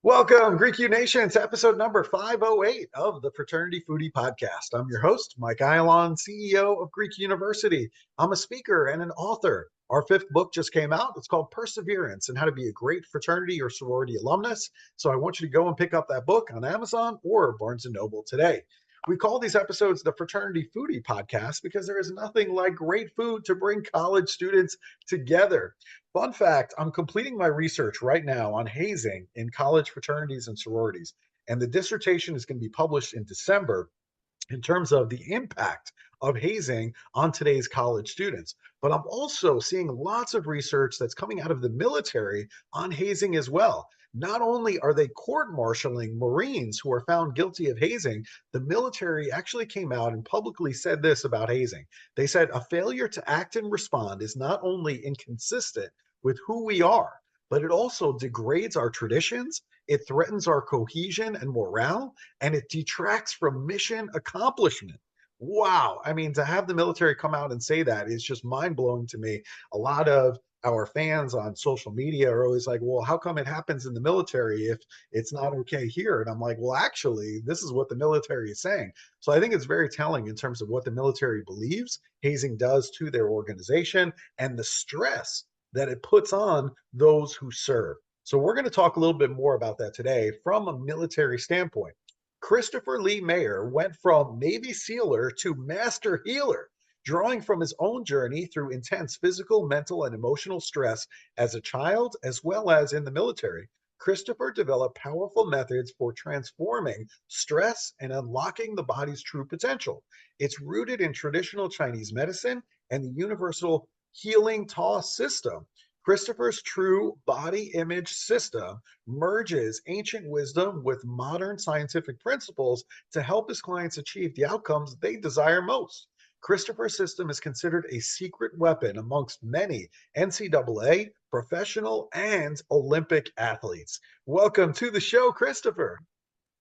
Welcome, Greek U Nation, to episode number 508 of the Fraternity Foodie Podcast. I'm your host, Mike Ayalon, CEO of Greek University. I'm a speaker and an author. Our fifth book just came out. It's called Perseverance and How to Be a Great Fraternity or Sorority Alumnus. So I want you to go and pick up that book on Amazon or Barnes & Noble today. We call these episodes the Fraternity Foodie Podcast because there is nothing like great food to bring college students together. Fun fact, I'm completing my research right now on hazing in college fraternities and sororities, and the dissertation is going to be published in December in terms of the impact of hazing on today's college students. But I'm also seeing lots of research that's coming out of the military on hazing as well. Not only are they court-martialing Marines who are found guilty of hazing, the military actually came out and publicly said this about hazing. They said a failure to act and respond is not only inconsistent with who we are, but it also degrades our traditions, it threatens our cohesion and morale, and it detracts from mission accomplishment. Wow. I mean, to have the military come out and say that is just mind-blowing to me. A lot of our fans on social media are always like, well, how come it happens in the military if it's not okay here? And I'm like, well, actually, this is what the military is saying. So I think it's very telling in terms of what the military believes hazing does to their organization and the stress that it puts on those who serve. So we're going to talk a little bit more about that today from a military standpoint. Christopher Lee Maher went from Navy SEALer to master healer, drawing from his own journey through intense physical, mental, and emotional stress as a child, as well as in the military. Christopher developed powerful methods for transforming stress and unlocking the body's true potential. It's rooted in traditional Chinese medicine and the universal healing Ta system. Christopher's true body image system merges ancient wisdom with modern scientific principles to help his clients achieve the outcomes they desire most. Christopher's system is considered a secret weapon amongst many NCAA, professional, and Olympic athletes. Welcome to the show, Christopher.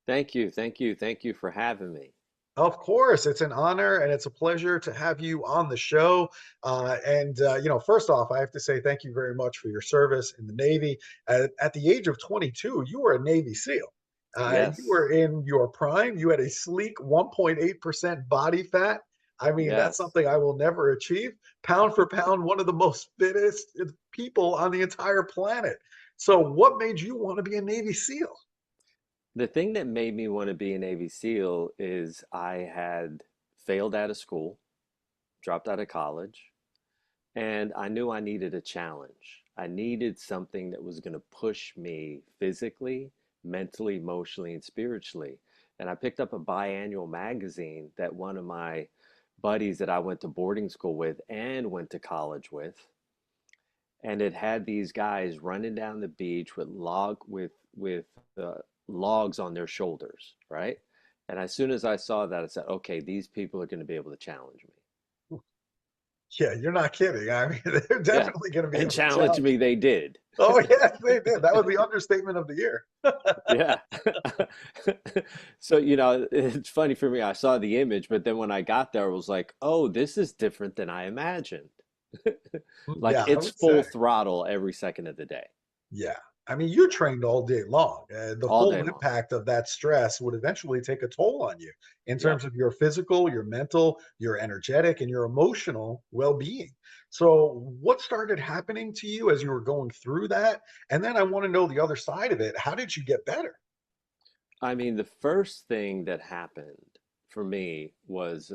Thank you. Thank you. Thank you for having me. Of course, it's an honor and it's a pleasure to have you on the show. First off, I have to say thank you very much for your service in the Navy. At the age of 22, you were a Navy SEAL. You Yes. were in your prime. You had a sleek 1.8% body fat. I mean, that's Yes. something I will never achieve. Pound for pound, one of the most fittest people on the entire planet. So, what made you want to be a Navy SEAL? The thing that made me want to be a Navy SEAL is I had failed out of school, dropped out of college, and I knew I needed a challenge. I needed something that was going to push me physically, mentally, emotionally, and spiritually. And I picked up a biannual magazine that one of my buddies that I went to boarding school with and went to college with, and it had these guys running down the beach with logs on their shoulders, right? And as soon as I saw that, I said, okay, these people are going to be able to challenge me. Yeah, you're not kidding. I mean, they're Yeah, definitely going to be and able to challenge challenge me you. they did. Oh, yes, they did. That was the understatement of the year. Yeah. So, it's funny for me. I saw the image, but then when I got there, I was like, oh, this is different than I imagined. Like Yeah, I it's would say. full throttle every second of the day, Yeah. I mean, you trained all day long. The all full day long. impact of that stress would eventually take a toll on you in Yep. terms of your physical, your mental, your energetic, and your emotional well being. So, what started happening to you as you were going through that? And then I want to know the other side of it. How did you get better? I mean, the first thing that happened for me was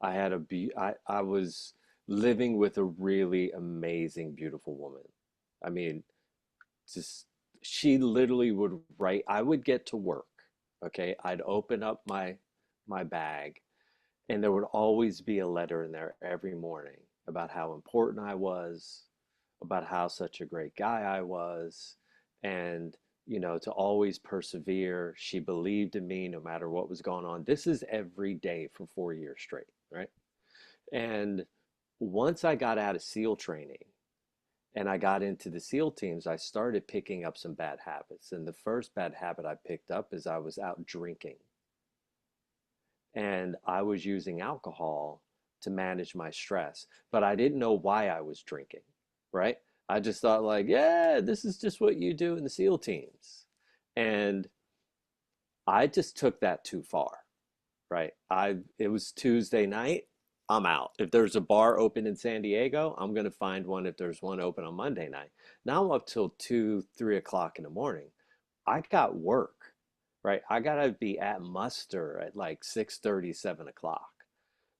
I was living with a really amazing, beautiful woman. I mean, just she literally would write, I would get to work, okay? I'd open up my bag and there would always be a letter in there every morning about how important I was, about how such a great guy I was, and to always persevere. She believed in me no matter what was going on. This is every day for 4 years straight, right? And once I got out of SEAL training and I got into the SEAL teams, I started picking up some bad habits. And the first bad habit I picked up is I was out drinking, and I was using alcohol to manage my stress, but I didn't know why I was drinking, right? I just thought like, yeah, this is just what you do in the SEAL teams. And I just took that too far, right? It was Tuesday night. I'm out. If there's a bar open in San Diego, I'm gonna find one if there's one open on Monday night. Now I'm up till 2, 3 o'clock in the morning. I got work, right? I gotta be at muster at like 6:30, 7 o'clock.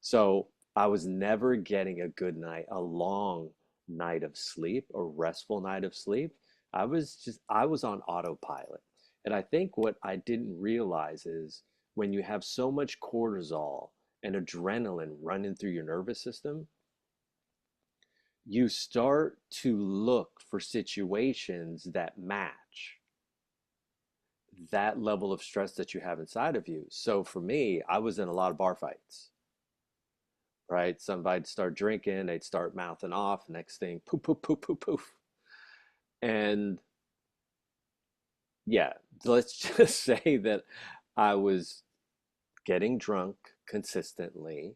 So I was never getting a good night, a long night of sleep, a restful night of sleep. I was on autopilot. And I think what I didn't realize is when you have so much cortisol and adrenaline running through your nervous system, you start to look for situations that match that level of stress that you have inside of you. So for me, I was in a lot of bar fights, right? Somebody'd start drinking, they'd start mouthing off, next thing, poof, poof, poof, poof, poof. And yeah, let's just say that I was getting drunk consistently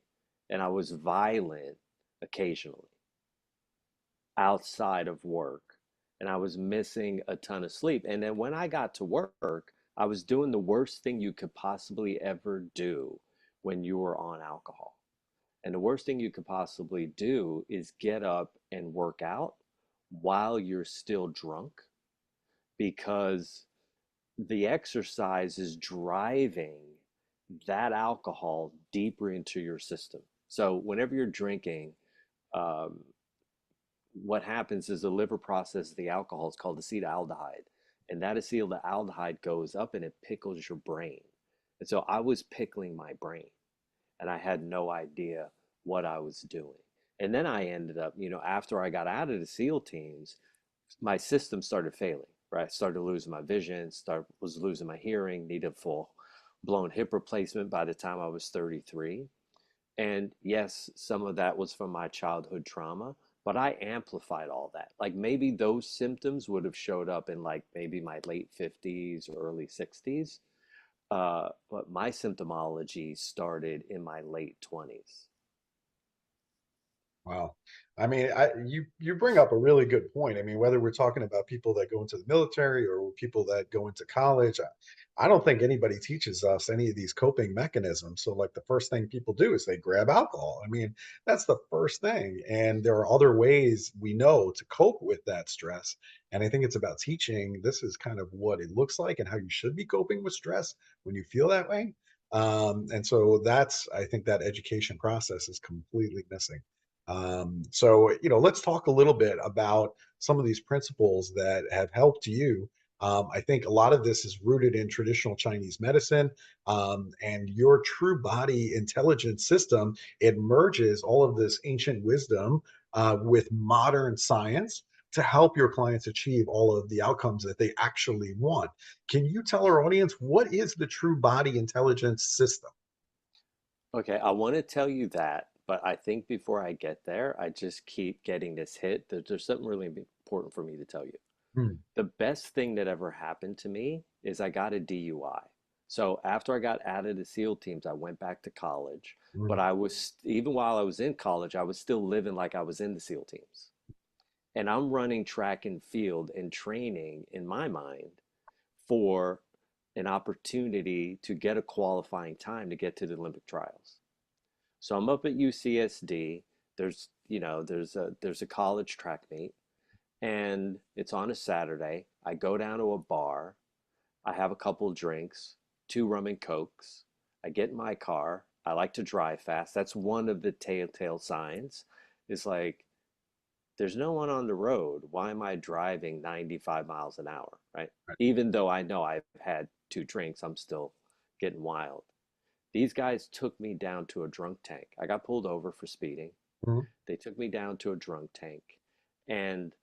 and I was violent occasionally outside of work, and I was missing a ton of sleep. And then when I got to work, I was doing the worst thing you could possibly ever do when you were on alcohol. And the worst thing you could possibly do is get up and work out while you're still drunk, because the exercise is driving that alcohol deeper into your system. So whenever you're drinking, um, what happens is the liver processes the alcohol. It's called acetaldehyde, and that acetaldehyde goes up and it pickles your brain. And so I was pickling my brain, and I had no idea what I was doing. And then I ended up, after I got out of the SEAL teams, my system started failing, right? I started losing my vision, was losing my hearing, needed full blown hip replacement by the time I was 33. And yes, some of that was from my childhood trauma, but I amplified all that. Like maybe those symptoms would have showed up in like maybe my late 50s or early 60s. But my symptomology started in my late 20s. Wow. I mean, you bring up a really good point. I mean, whether we're talking about people that go into the military or people that go into college, I don't think anybody teaches us any of these coping mechanisms. So, like the first thing people do is they grab alcohol. I mean, that's the first thing. And there are other ways we know to cope with that stress. And I think it's about teaching this is kind of what it looks like and how you should be coping with stress when you feel that way. And so I think that education process is completely missing. Let's talk a little bit about some of these principles that have helped you. I think a lot of this is rooted in traditional Chinese medicine, and your true body intelligence system. It merges all of this ancient wisdom with modern science to help your clients achieve all of the outcomes that they actually want. Can you tell our audience what is the true body intelligence system? Okay, I want to tell you that, but I think before I get there, I just keep getting this hit. There's something really important for me to tell you. Hmm. The best thing that ever happened to me is I got a DUI. So after I got out of the SEAL teams, I went back to college. But Hmm. even while I was in college, I was still living like I was in the SEAL teams. And I'm running track and field and training in my mind for an opportunity to get a qualifying time to get to the Olympic trials. So I'm up at UCSD. There's a college track meet, and it's on a Saturday. I go down to a bar. I have a couple drinks, two rum and cokes. I get in my car. I like to drive fast. That's one of the telltale signs. Is like there's no one on the road. Why am I driving 95 miles an hour, right? Even though I know I've had two drinks, I'm still getting wild. These guys took me down to a drunk tank. I got pulled over for speeding. Hmm. They took me down to a drunk tank. And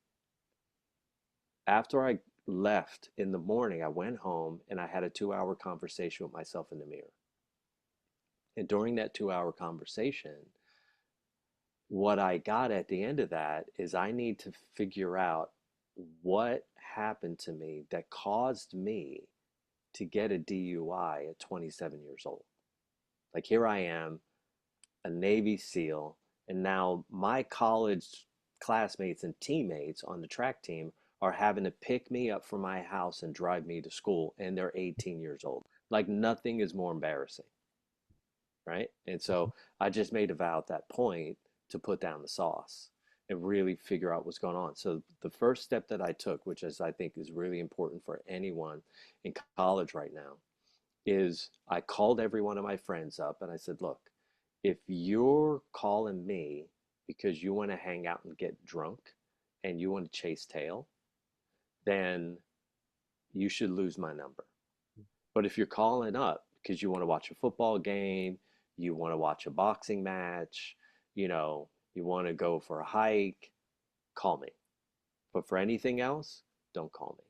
after I left in the morning, I went home and I had a 2 hour conversation with myself in the mirror. And during that 2 hour conversation, what I got at the end of that is I need to figure out what happened to me that caused me to get a DUI at 27 years old. Like here I am, a Navy SEAL, and now my college classmates and teammates on the track team are having to pick me up from my house and drive me to school, and they're 18 years old. Like nothing is more embarrassing, right? And so I just made a vow at that point to put down the sauce and really figure out what's going on. So the first step that I took, which is I think is really important for anyone in college right now, is I called every one of my friends up and I said, look, if you're calling me because you want to hang out and get drunk and you want to chase tail, then you should lose my number. But if you're calling up because you want to watch a football game, you want to watch a boxing match, you want to go for a hike, call me. But for anything else, don't call me.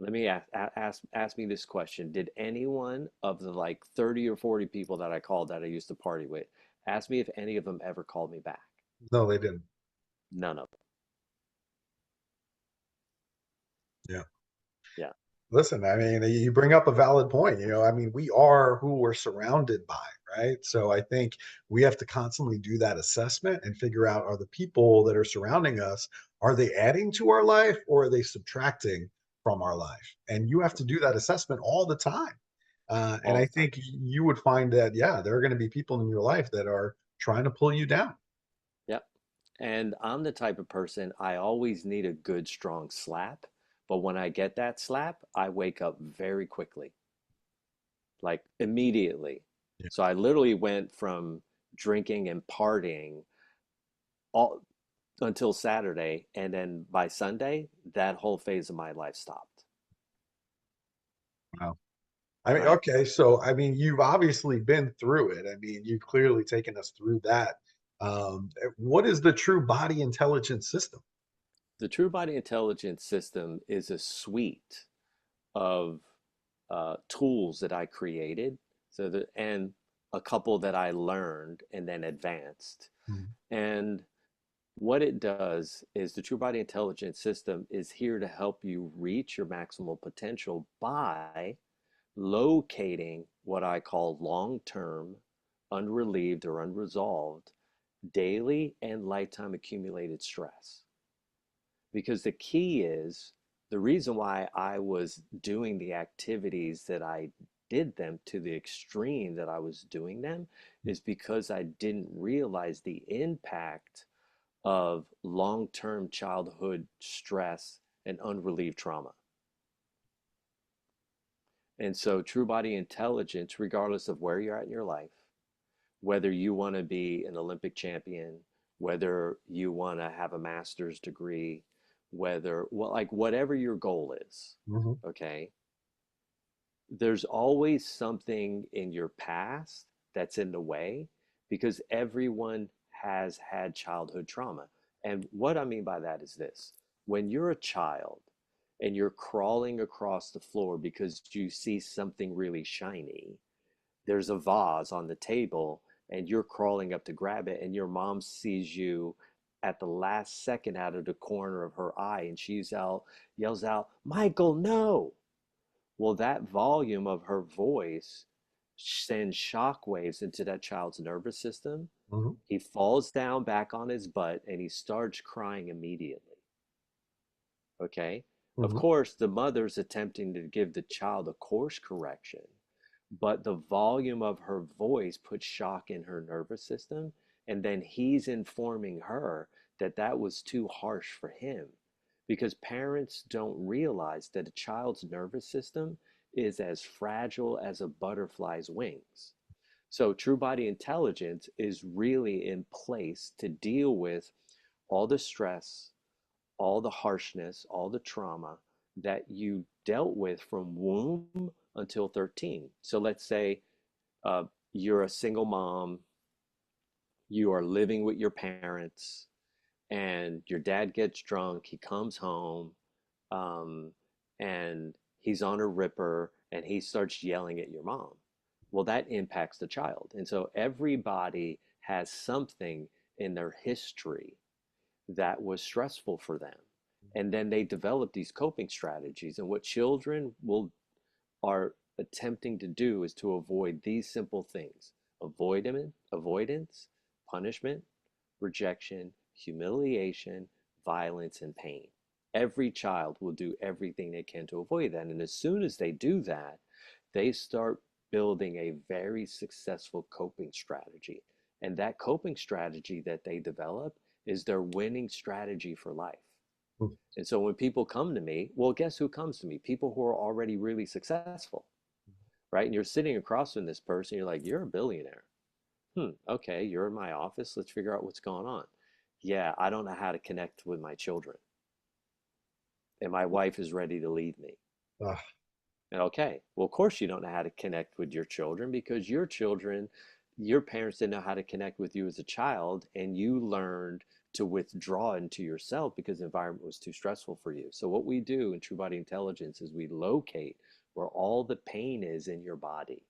Let me ask me this question. Did anyone of the like 30 or 40 people that I called that I used to party with, ask me if any of them ever called me back? No, they didn't. None of them. Yeah. Yeah. Listen, I mean, you bring up a valid point. I mean, we are who we're surrounded by, right? So I think we have to constantly do that assessment and figure out, are the people that are surrounding us, are they adding to our life or are they subtracting from our life? And you have to do that assessment all the time. And All I the time. think you would find that, yeah, there are going to be people in your life that are trying to pull you down. Yep. And I'm the type of person, I always need a good, strong slap. But when I get that slap, I wake up very quickly, like immediately. Yeah. So I literally went from drinking and partying all until Saturday. And then by Sunday, that whole phase of my life stopped, Wow. I mean, right? okay, so I mean, you've obviously been through it. I mean, you've clearly taken us through that. What is the true body intelligence system? The True Body Intelligence System is a suite of tools that I created, and a couple that I learned and then advanced. Mhm. And what it does is the True Body Intelligence System is here to help you reach your maximal potential by locating what I call long-term, unrelieved or unresolved daily and lifetime accumulated stress. Because the key is the reason why I was doing the activities that I did them to the extreme that I was doing them is because I didn't realize the impact of long-term childhood stress and unrelieved trauma. And so true body intelligence, regardless of where you're at in your life, whether you want to be an Olympic champion, whether you want to have a master's degree, whether, well, like whatever your goal is, Mhm. okay, there's always something in your past that's in the way because everyone has had childhood trauma. And what I mean by that is this: when you're a child and you're crawling across the floor because you see something really shiny, there's a vase on the table and you're crawling up to grab it and your mom sees you at the last second out of the corner of her eye and yells out, Michael, no. Well, that volume of her voice sends shockwaves into that child's nervous system. Mhm. He falls down back on his butt and he starts crying immediately. Okay. Of Mhm. course, the mother's attempting to give the child a course correction, but the volume of her voice puts shock in her nervous system. And then he's informing her that that was too harsh for him because parents don't realize that a child's nervous system is as fragile as a butterfly's wings. So, true body intelligence is really in place to deal with all the stress, all the harshness, all the trauma that you dealt with from womb until 13. So let's say uh, you're a single mom, you are living with your parents, and your dad gets drunk, he comes home, um, and he's on a ripper, and he starts yelling at your mom. Well, that impacts the child. And so everybody has something in their history that was stressful for them. And then they develop these coping strategies. And what children will are attempting to do is to avoid these simple things: avoidance, punishment, rejection, humiliation, violence, and pain. Every child will do everything they can to avoid that. And as soon as they do that, they start building a very successful coping strategy. And that coping strategy that they develop is their winning strategy for life. And so when people come to me, well, guess who comes to me? People who are already really successful, right? And you're sitting across from this person, you're like, you're a billionaire. Okay, you're in my office. Let's figure out what's going on. Yeah, I don't know how to connect with my children. And my wife is ready to leave me. Ugh. And okay, well, of course you don't know how to connect with your children because your children, your parents didn't know how to connect with you as a child, and you learned to withdraw into yourself because the environment was too stressful for you. So what we do in True Body Intelligence is we locate where all the pain is in your body.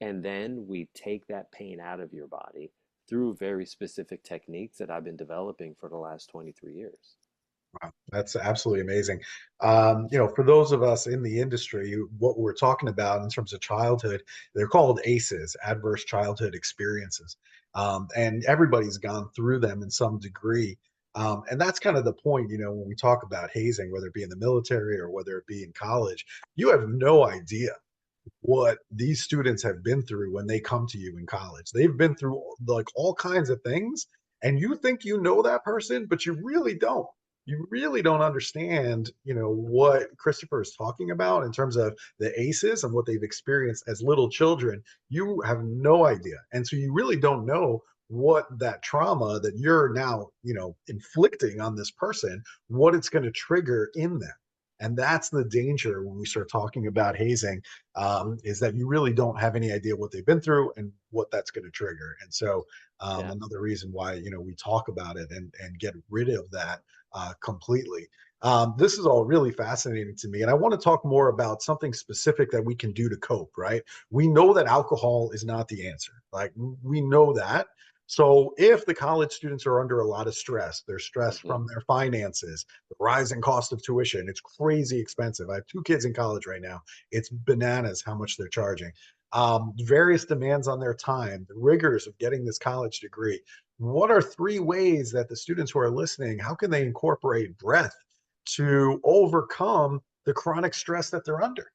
And then we take that pain out of your body through very specific techniques that I've been developing for the last 23 years. Wow, that's absolutely amazing. For those of us in the industry, what we're talking about in terms of childhood, they're called ACEs, adverse childhood experiences. And everybody's gone through them in some degree. And that's kind of the point, when we talk about hazing, whether it be in the military or whether it be in college, you have no idea what these students have been through when they come to you in college. They've been through like all kinds of things, and you think you know that person, but you really don't. You really don't understand, what Christopher is talking about in terms of the ACEs and what they've experienced as little children. You have no idea. And so you really don't know what that trauma that you're now, inflicting on this person, what it's going to trigger in them. And that's the danger when we start talking about hazing, is that you really don't have any idea what they've been through and what that's going to trigger. And so Yeah. another reason why, we talk about it and get rid of that completely. This is all really fascinating to me. And I want to talk more about something specific that we can do to cope, right? We know that alcohol is not the answer. Like, we know that. So if the college students are under a lot of stress, they're stressed hmm from their finances, the rising cost of tuition, it's crazy expensive. I have two kids in college right now. It's bananas how much they're charging. Various demands on their time, the rigors of getting this college degree. What are three ways that the students who are listening, how can they incorporate breath to overcome the chronic stress that they're under?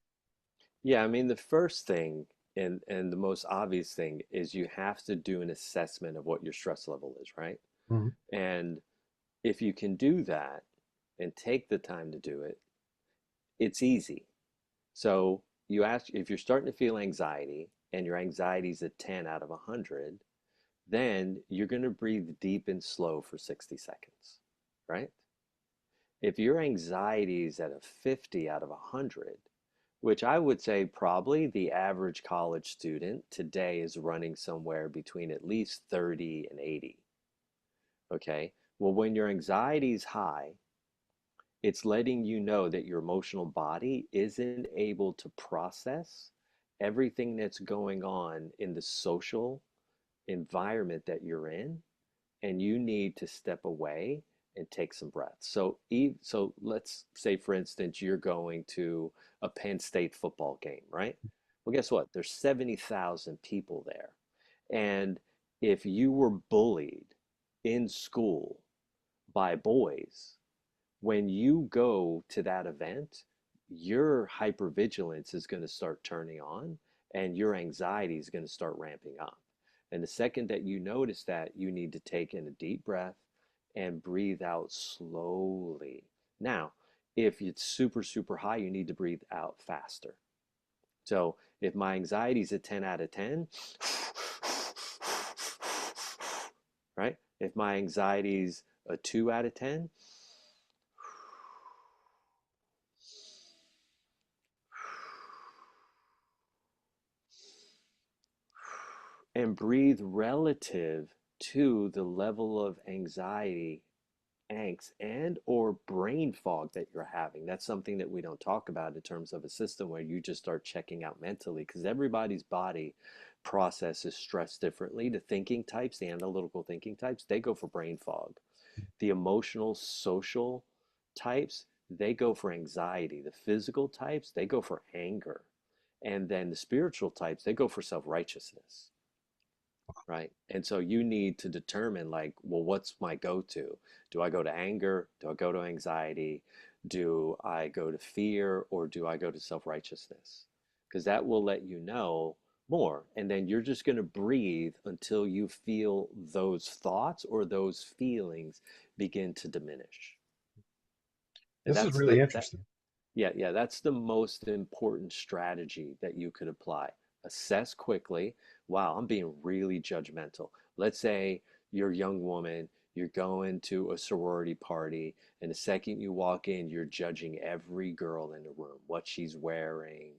Yeah, I mean, the first thing and the most obvious thing is you have to do an assessment of what your stress level is, right? Mhm. And if you can do that and take the time to do it, it's easy. So you ask if you're starting to feel anxiety and your anxiety is a 10 out of 100, then you're going to breathe deep and slow for 60 seconds, right? If your anxiety is at a 50 out of 100, which I would say probably the average college student today is running somewhere between at least 30 and 80. Okay. Well, when your anxiety is high, it's letting you know that your emotional body isn't able to process everything that's going on in the social environment that you're in, and you need to step away and take some breaths. So let's say, for instance, you're going to a Penn State football game, right? Well, guess what? There's 70,000 people there. And if you were bullied in school by boys, when you go to that event, your hypervigilance is going to start turning on and your anxiety is going to start ramping up. And the second that you notice that, you need to take in a deep breath and breathe out slowly. Now, if it's super, super high, you need to breathe out faster. So if my anxiety is a 10 out of 10, right? If my anxiety is a 2 out of 10, and breathe relative to the level of anxiety, angst, and or brain fog that you're having. That's something that we don't talk about in terms of a system where you just start checking out mentally, because everybody's body processes stress differently. The thinking types, the analytical thinking types, they go for brain fog. The emotional, social types, they go for anxiety. The physical types, they go for anger. And then the spiritual types, they go for self-righteousness, right? And so you need to determine, like, well, what's my go-to? Do I go to anger? Do I go to anxiety? Do I go to fear? Or do I go to self-righteousness? Because that will let you know more. And then you're just going to breathe until you feel those thoughts or those feelings begin to diminish. And This is that's really that interesting. yeah, that's the most important strategy that you could apply. Assess quickly. Wow, I'm being really judgmental. Let's say you're a young woman, you're going to a sorority party, and the second you walk in, you're judging every girl in the room, what she's wearing,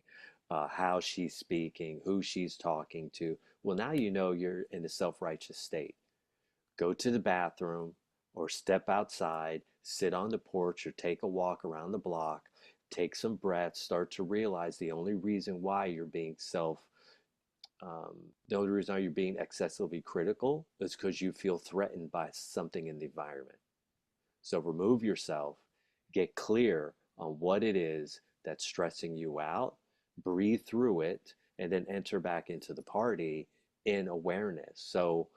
how she's speaking, who she's talking to. Well, now you know you're in a self-righteous state. Go to the bathroom or step outside, sit on the porch or take a walk around the block, take some breaths, start to realize the only reason why you're being the only reason why you're being excessively critical is because you feel threatened by something in the environment. So remove yourself, get clear on what it is that's stressing you out, breathe through it, and then enter back into the party in awareness. So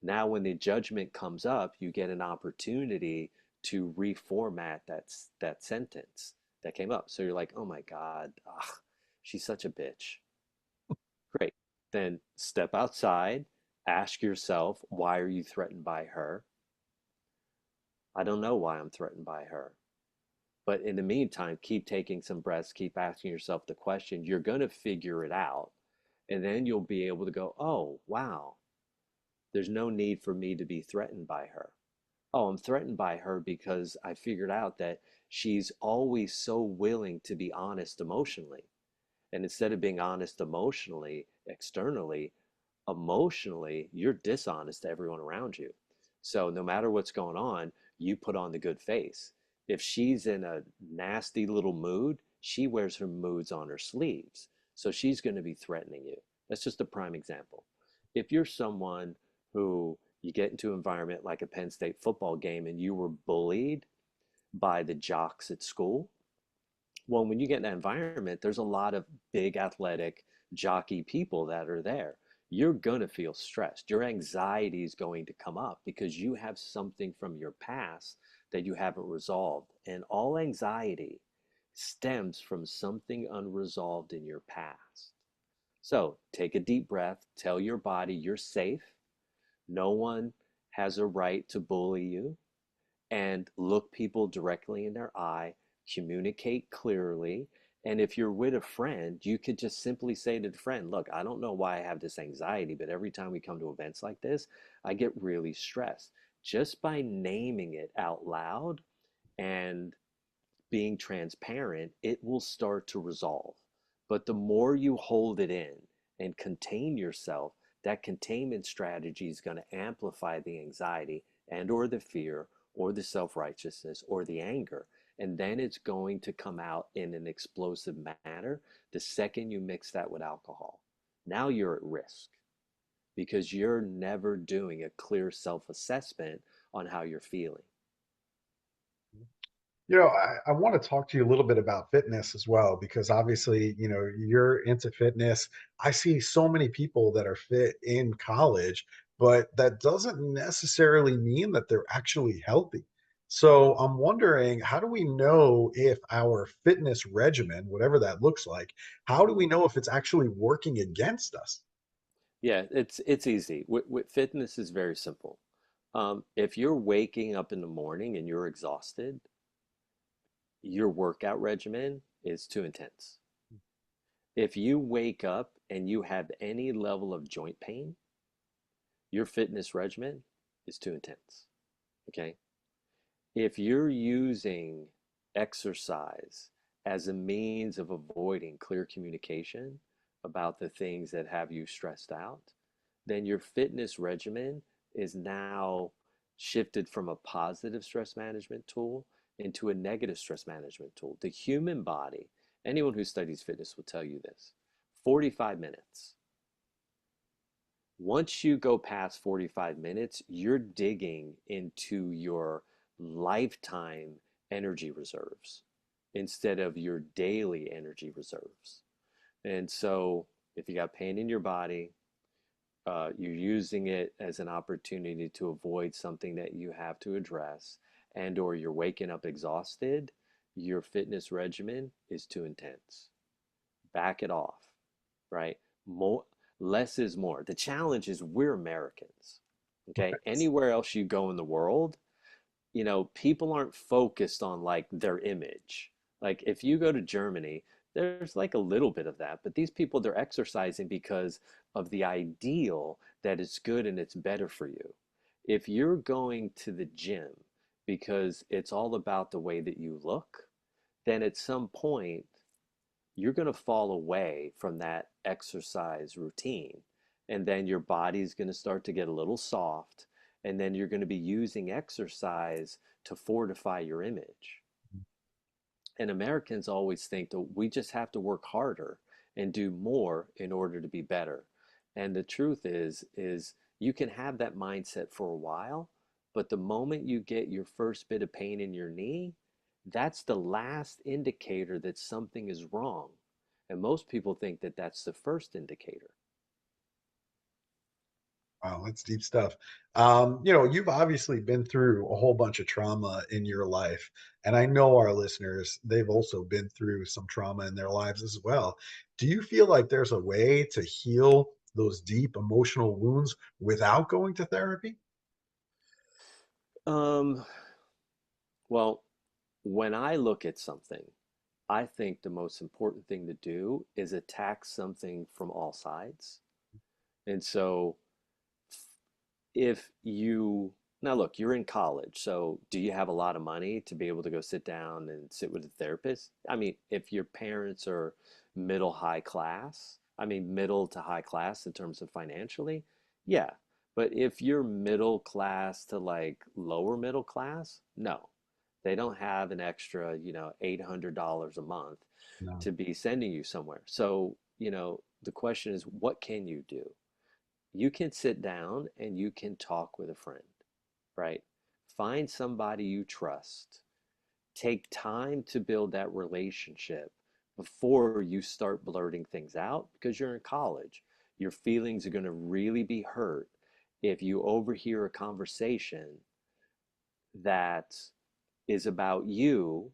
now, when the judgment comes up, you get an opportunity to reformat that sentence that came up. So you're like, oh my God, ugh, she's such a bitch. Great. Then step outside, ask yourself, why are you threatened by her? I don't know why I'm threatened by her. But in the meantime, keep taking some breaths, keep asking yourself the question. You're going to figure it out. And then you'll be able to go, oh, wow, there's no need for me to be threatened by her. Oh, I'm threatened by her because I figured out that she's always so willing to be honest emotionally. And instead of being honest emotionally, externally, emotionally, you're dishonest to everyone around you. So no matter what's going on, you put on the good face. If she's in a nasty little mood, she wears her moods on her sleeves. So she's going to be threatening you. That's just a prime example. If you're someone who you get into an environment like a Penn State football game and you were bullied by the jocks at school, well, when you get in that environment, there's a lot of big athletic jockey people that are there. You're going to feel stressed. Your anxiety is going to come up because you have something from your past that you haven't resolved. And all anxiety stems from something unresolved in your past. So take a deep breath, tell your body you're safe. No one has a right to bully you, and look people directly in their eye, communicate clearly. And if you're with a friend, you could just simply say to the friend, look, I don't know why I have this anxiety, but every time we come to events like this, I get really stressed. Just by naming it out loud and being transparent, it will start to resolve. But the more you hold it in and contain yourself, that containment strategy is going to amplify the anxiety and or the fear or the self-righteousness or the anger. And then it's going to come out in an explosive manner the second you mix that with alcohol. Now you're at risk because you're never doing a clear self-assessment on how you're feeling. I want to talk to you a little bit about fitness as well, because obviously, you're into fitness. I see so many people that are fit in college, but that doesn't necessarily mean that they're actually healthy. So I'm wondering, how do we know if our fitness regimen, whatever that looks like, how do we know if it's actually working against us? Yeah, it's easy. With fitness is very simple. If you're waking up in the morning and you're exhausted, your workout regimen is too intense. If you wake up and you have any level of joint pain, your fitness regimen is too intense. Okay? If you're using exercise as a means of avoiding clear communication about the things that have you stressed out, then your fitness regimen is now shifted from a positive stress management tool into a negative stress management tool. The human body, anyone who studies fitness will tell you this, 45 minutes. Once you go past 45 minutes, you're digging into your lifetime energy reserves instead of your daily energy reserves. And so if you got pain in your body, you're using it as an opportunity to avoid something that you have to address, and or you're waking up exhausted, your fitness regimen is too intense. Back it off, right? More, less is more. The challenge is we're Americans. Okay, anywhere else you go in the world, people aren't focused on like their image. Like if you go to Germany, there's like a little bit of that, but these people, they're exercising because of the ideal that it's good and it's better for you. If you're going to the gym because it's all about the way that you look, then at some point you're going to fall away from that exercise routine. And then your body's going to start to get a little soft. And then you're going to be using exercise to fortify your image. And Americans always think that we just have to work harder and do more in order to be better. And the truth is you can have that mindset for a while, but the moment you get your first bit of pain in your knee, that's the last indicator that something is wrong. And most people think that that's the first indicator. Wow, that's deep stuff. You've obviously been through a whole bunch of trauma in your life, and I know our listeners, they've also been through some trauma in their lives as well. Do you feel like there's a way to heal those deep emotional wounds without going to therapy? Um, well, when I look at something, I think the most important thing to do is attack something from all sides. And so if you now look, you're in college, so do you have a lot of money to be able to go sit down and sit with a therapist? I mean, if your parents are middle to high class in terms of financially, yeah. But if you're middle class to like lower middle class, no. They don't have an extra, $800 a month No. to be sending you somewhere. So, the question is, what can you do? You can sit down and you can talk with a friend, right? Find somebody you trust. Take time to build that relationship before you start blurting things out because you're in college. Your feelings are going to really be hurt if you overhear a conversation that is about you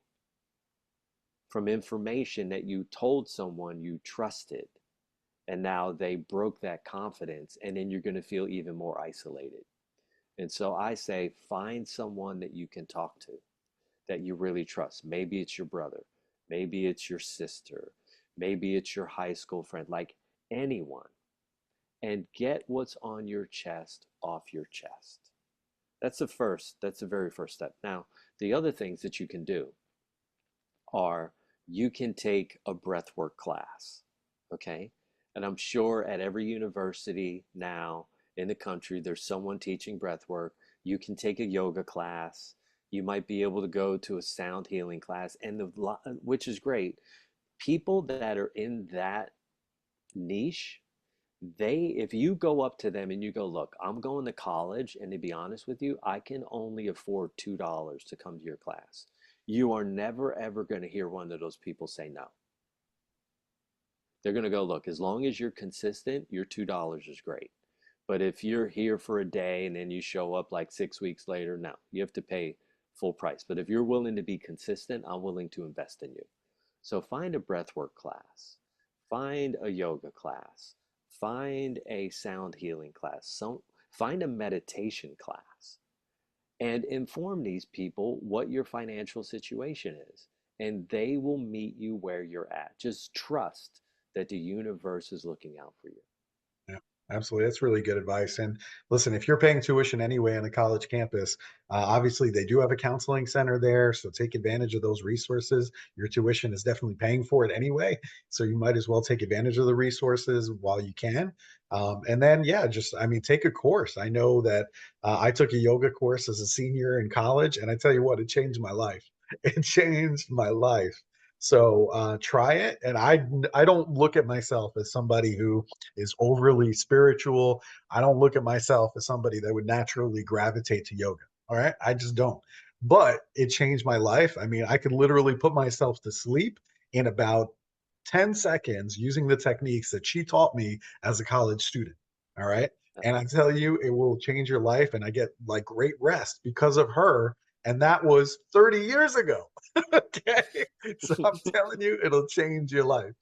from information that you told someone you trusted. And now they broke that confidence, and then you're going to feel even more isolated. And so I say, find someone that you can talk to, that you really trust. Maybe it's your brother, maybe it's your sister, maybe it's your high school friend, like anyone, and get what's on your chest off your chest. That's the very first step. Now, the other things that you can do are you can take a breathwork class, okay? And I'm sure at every university now in the country, there's someone teaching breathwork. You can take a yoga class. You might be able to go to a sound healing class, and which is great. People that are in that niche, if you go up to them and you go, look, I'm going to college, and to be honest with you, I can only afford $2 to come to your class. You are never ever going to hear one of those people say no. They're going to go, look, as long as you're consistent, your $2 is great. But if you're here for a day and then you show up like 6 weeks later, no, you have to pay full price. But if you're willing to be consistent, I'm willing to invest in you. So find a breathwork class, find a yoga class, find a sound healing class, find a meditation class, and inform these people what your financial situation is. And they will meet you where you're at. Just trust that the universe is looking out for you. Yeah, absolutely. That's really good advice. And listen, if you're paying tuition anyway on a college campus, obviously they do have a counseling center there. So take advantage of those resources. Your tuition is definitely paying for it anyway. So you might as well take advantage of the resources while you can. And then, yeah, take a course. I know that I took a yoga course as a senior in college, and I tell you what, it changed my life. It changed my life. So try it. And I don't look at myself as somebody who is overly spiritual. I don't look at myself as somebody that would naturally gravitate to yoga. All right. I just don't. But it changed my life. I mean, I could literally put myself to sleep in about 10 seconds using the techniques that she taught me as a college student. All right. And I tell you, it will change your life. And I get like great rest because of her. And that was 30 years ago. Okay. So I'm telling you, it'll change your life.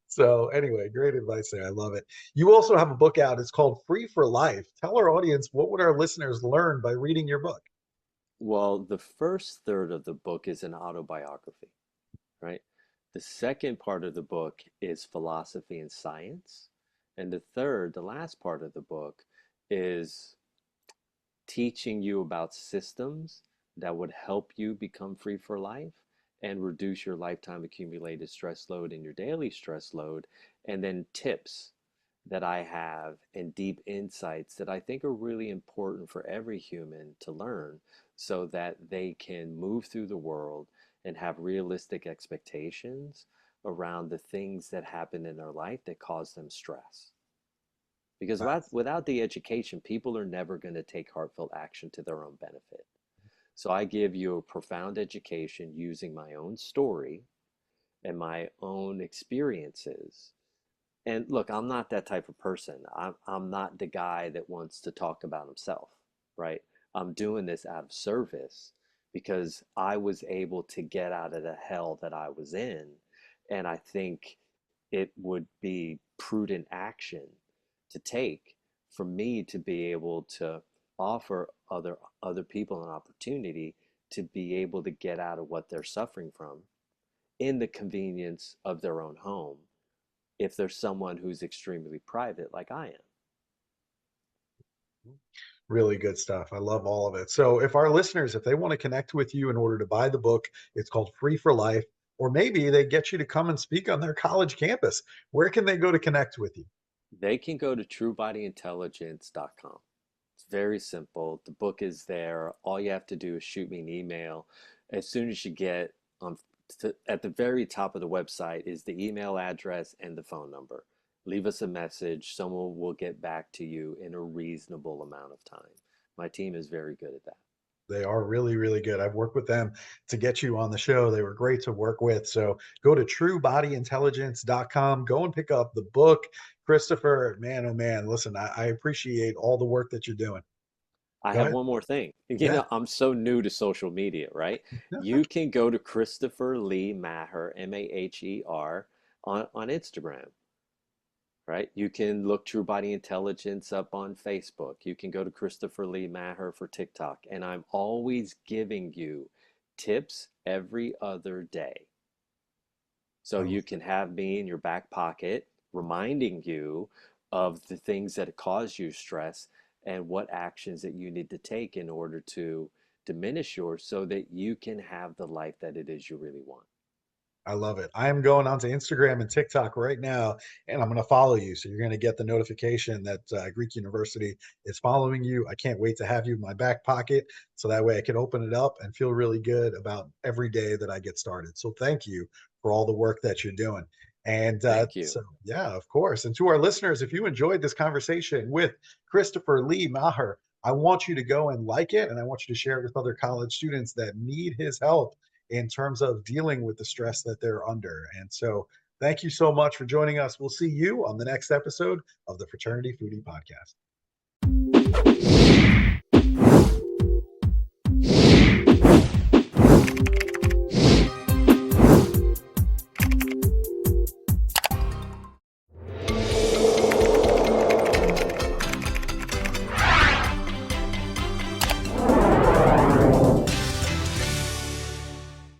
So, anyway, great advice there. I love it. You also have a book out. It's called Free for Life. Tell our audience, what would our listeners learn by reading your book? Well, the first third of the book is an autobiography, right? The second part of the book is philosophy and science. And the third, the last part of the book, is teaching you about systems that would help you become free for life and reduce your lifetime accumulated stress load and your daily stress load, and then tips that I have and deep insights that I think are really important for every human to learn so that they can move through the world and have realistic expectations around the things that happen in their life that cause them stress. Because without the education, people are never going to take heartfelt action to their own benefit. So I give you a profound education using my own story and my own experiences. And look, I'm not that type of person. I'm not the guy that wants to talk about himself, right? I'm doing this out of service because I was able to get out of the hell that I was in. And I think it would be prudent action to take for me to be able to offer other people an opportunity to be able to get out of what they're suffering from in the convenience of their own home if there's someone who's extremely private like I am. Really good stuff. I love all of it. So, if our listeners, if they want to connect with you in order to buy the book, it's called Free for Life, or maybe they get you to come and speak on their college campus. Where can they go to connect with you? They can go to truebodyintelligence.com. It's very simple. The book is there. All you have to do is shoot me an email. As soon as you get at the very top of the website is the email address and the phone number. Leave us a message. Someone will get back to you in a reasonable amount of time. My team is very good at that. They are really, really good. I've worked with them to get you on the show. They were great to work with. So go to truebodyintelligence.com. Go and pick up the book. Christopher, man, oh man, listen, I appreciate all the work that you're doing. I Go have ahead. one more thing. Yeah. I'm so new to social media, right? You can go to Christopher Lee Maher, Maher, on Instagram, right? You can look True Body Intelligence up on Facebook. You can go to Christopher Lee Maher for TikTok. And I'm always giving you tips every other day. So I love you can have me in your back pocket reminding you of the things that cause you stress and what actions that you need to take in order to diminish yours so that you can have the life that it is you really want. I love it. I am going onto Instagram and TikTok right now, and I'm going to follow you. So you're going to get the notification that Greek University is following you. I can't wait to have you in my back pocket so that way I can open it up and feel really good about every day that I get started. So thank you for all the work that you're doing. And Thank you. so, yeah, of course. And to our listeners, if you enjoyed this conversation with Christopher Lee Maher, I want you to go and like it, and I want you to share it with other college students that need his help in terms of dealing with the stress that they're under. And so, thank you so much for joining us. We'll see you on the next episode of the Fraternity Foodie Podcast.